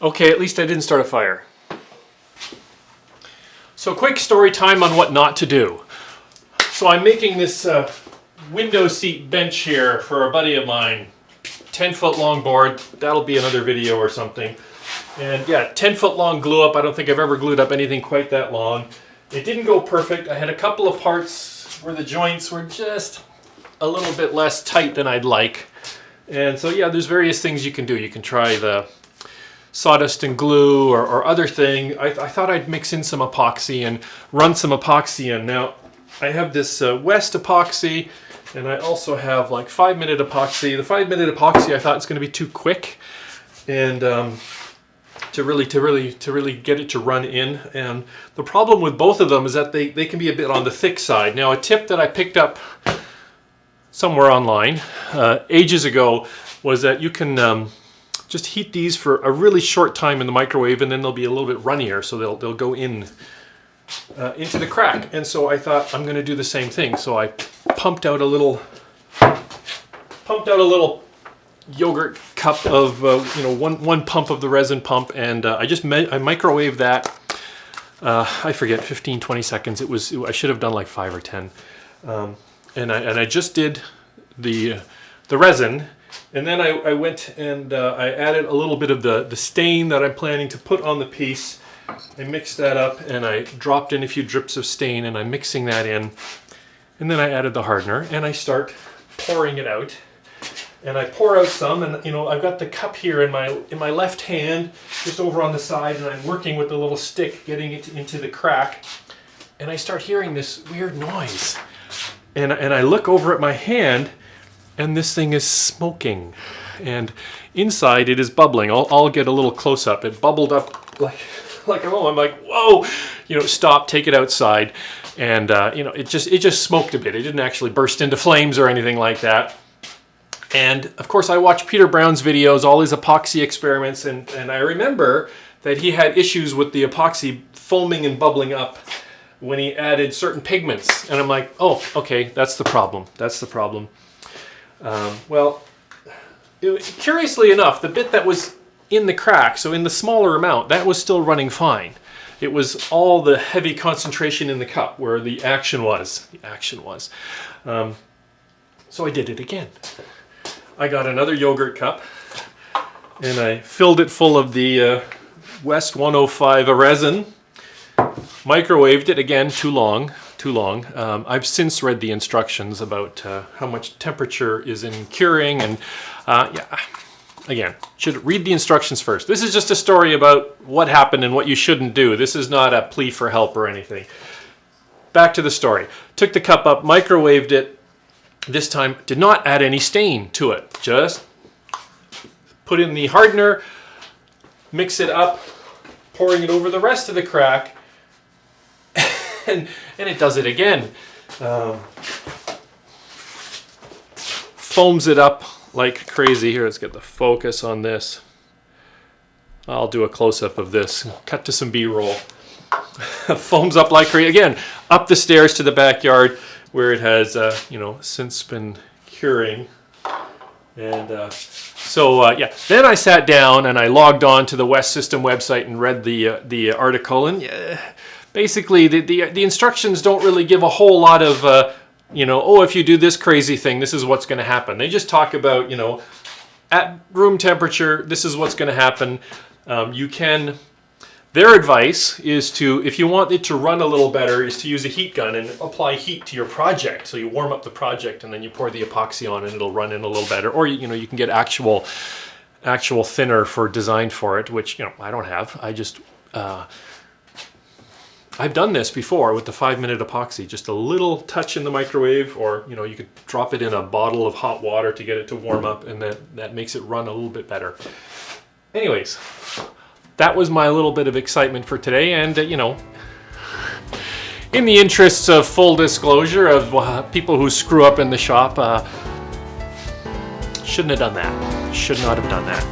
Okay, at least I didn't start a fire. So quick story time on what not to do. So I'm making this window seat bench here for a buddy of mine. 10-foot long board. That'll be another video or something. And yeah, 10-foot long glue up. I don't think I've ever glued up anything quite that long. It didn't go perfect. I had a couple of parts where the joints were just a little bit less tight than I'd like. And so yeah, there's various things you can do. You can try the sawdust and glue or other thing. I thought I'd mix in some epoxy and run some epoxy in. Now, I have this West epoxy, and I also have like 5-minute epoxy. The 5-minute epoxy I thought it's going to be too quick, and to really get it to run in. And the problem with both of them is that they can be a bit on the thick side. Now, a tip that I picked up somewhere online ages ago was that you can just heat these for a really short time in the microwave, and then they'll be a little bit runnier, so they'll go in into the crack. And so I thought I'm going to do the same thing. So I pumped out a little yogurt cup of one pump of the resin pump, and I microwaved that. I forget, 15-20 seconds. I should have done like 5 or 10. And I just did the resin. And then I went and I added a little bit of the stain that I'm planning to put on the piece. I mixed that up, and I dropped in a few drips of stain, and I'm mixing that in. And then I added the hardener, and I start pouring it out. And I pour out some, and I've got the cup here in my left hand, just over on the side, and I'm working with the little stick, getting it into the crack. And I start hearing this weird noise. And I look over at my hand, and this thing is smoking, and inside it is bubbling. I'll get a little close up. It bubbled up like oh, I'm like, whoa, stop, take it outside, and it just smoked a bit. It didn't actually burst into flames or anything like that. And of course, I watch Peter Brown's videos, all his epoxy experiments, and I remember that he had issues with the epoxy foaming and bubbling up when he added certain pigments. And I'm like, oh, okay, that's the problem. That's the problem. Curiously enough, the bit that was in the crack, so in the smaller amount, that was still running fine. It was all the heavy concentration in the cup where the action was. So I did it again. I got another yogurt cup, and I filled it full of the West 105 resin. Microwaved it again, too long. I've since read the instructions about how much temperature is in curing, and again, should read the instructions first. This is just a story about what happened and what you shouldn't do. This is not a plea for help or anything. Back to the story. Took the cup up, microwaved it. This time, did not add any stain to it. Just put in the hardener, mix it up, pouring it over the rest of the crack, and it does it again. Foams it up like crazy. Here, let's get the focus on this. I'll do a close-up of this. Cut to some B-roll. Foams up like crazy. Again, up the stairs to the backyard where it has, since been curing. And yeah. Then I sat down and I logged on to the West System website and read the article. And basically, the instructions don't really give a whole lot of, oh, if you do this crazy thing, this is what's going to happen. They just talk about, at room temperature, this is what's going to happen. Their advice is to, if you want it to run a little better, is to use a heat gun and apply heat to your project. So you warm up the project and then you pour the epoxy on and it'll run in a little better. Or, you can get actual thinner designed for it, which, I don't have. I've done this before with the 5-minute epoxy, just a little touch in the microwave, or, you could drop it in a bottle of hot water to get it to warm up, and that makes it run a little bit better. Anyways, that was my little bit of excitement for today, and, in the interests of full disclosure of people who screw up in the shop, shouldn't have done that. Should not have done that.